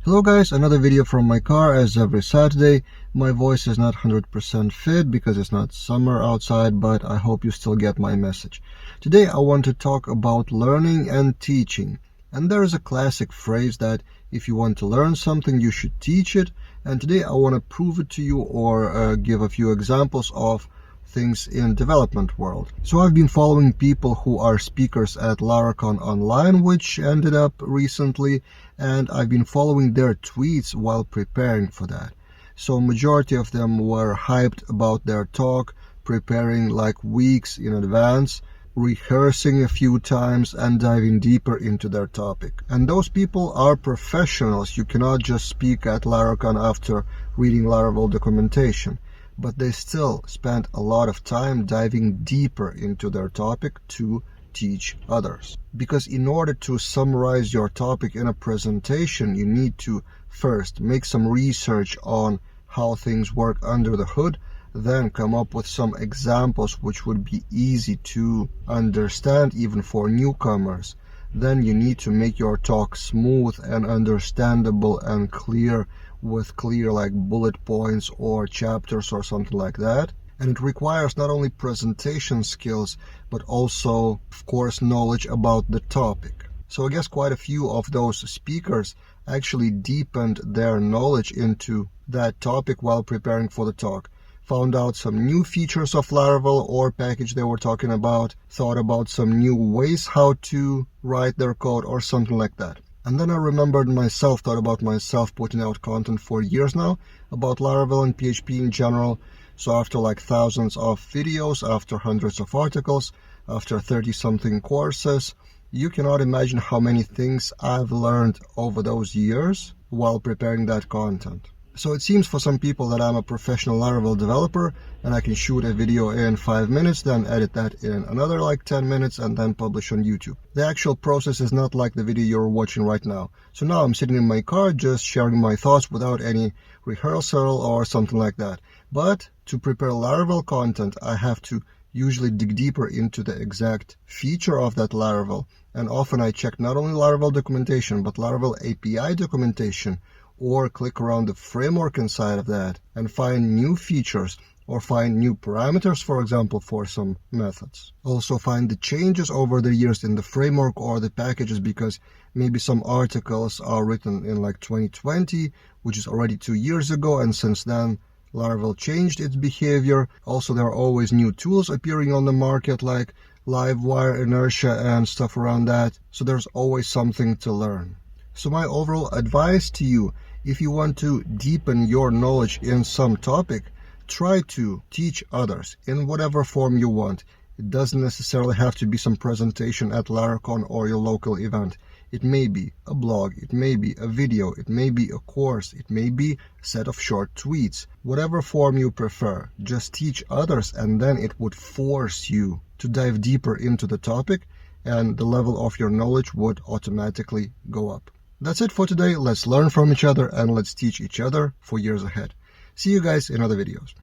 Hello guys, another video from my car. As every Saturday, my voice is not 100% fit because it's not summer outside, but I hope you still get my message. Today I want to talk about learning and teaching. And there is a classic phrase that if you want to learn something, you should teach it. And today I want to prove it to you or give a few examples of things in development world. So I've been following people who are speakers at Laracon Online, which ended up recently, and I've been following their tweets while preparing for that. So majority of them were hyped about their talk, preparing like weeks in advance, rehearsing a few times and diving deeper into their topic. And those people are professionals. You cannot just speak at Laracon after reading Laravel documentation. But they still spend a lot of time diving deeper into their topic to teach others. Because in order to summarize your topic in a presentation, you need to first make some research on how things work under the hood, then come up with some examples which would be easy to understand even for newcomers. Then you need to make your talk smooth and understandable and clear, with clear like bullet points or chapters or something like that. And it requires not only presentation skills, but also, of course, knowledge about the topic. So I guess quite a few of those speakers actually deepened their knowledge into that topic while preparing for the talk. Found out some new features of Laravel or package they were talking about, thought about some new ways how to write their code or something like that. And then I remembered myself, thought about myself putting out content for years now about Laravel and PHP in general. So after like thousands of videos, after hundreds of articles, after 30-something courses, you cannot imagine how many things I've learned over those years while preparing that content. So it seems for some people that I'm a professional Laravel developer and I can shoot a video in 5 minutes, then edit that in another like 10 minutes and then publish on YouTube. The actual process is not like the video you're watching right now. So now I'm sitting in my car just sharing my thoughts without any rehearsal or something like that. But to prepare Laravel content, I have to usually dig deeper into the exact feature of that Laravel. And often I check not only Laravel documentation, but Laravel API documentation, or click around the framework inside of that and find new features or find new parameters, for example, for some methods. Also find the changes over the years in the framework or the packages, because maybe some articles are written in like 2020, which is already 2 years ago, and since then Laravel changed its behavior. Also, there are always new tools appearing on the market like Livewire, Inertia, and stuff around that. So there's always something to learn. So my overall advice to you, if you want to deepen your knowledge in some topic, try to teach others in whatever form you want. It doesn't necessarily have to be some presentation at Laracon or your local event. It may be a blog, it may be a video, it may be a course, it may be a set of short tweets. Whatever form you prefer, just teach others, and then it would force you to dive deeper into the topic, and the level of your knowledge would automatically go up. That's it for today. Let's learn from each other and let's teach each other for years ahead. See you guys in other videos.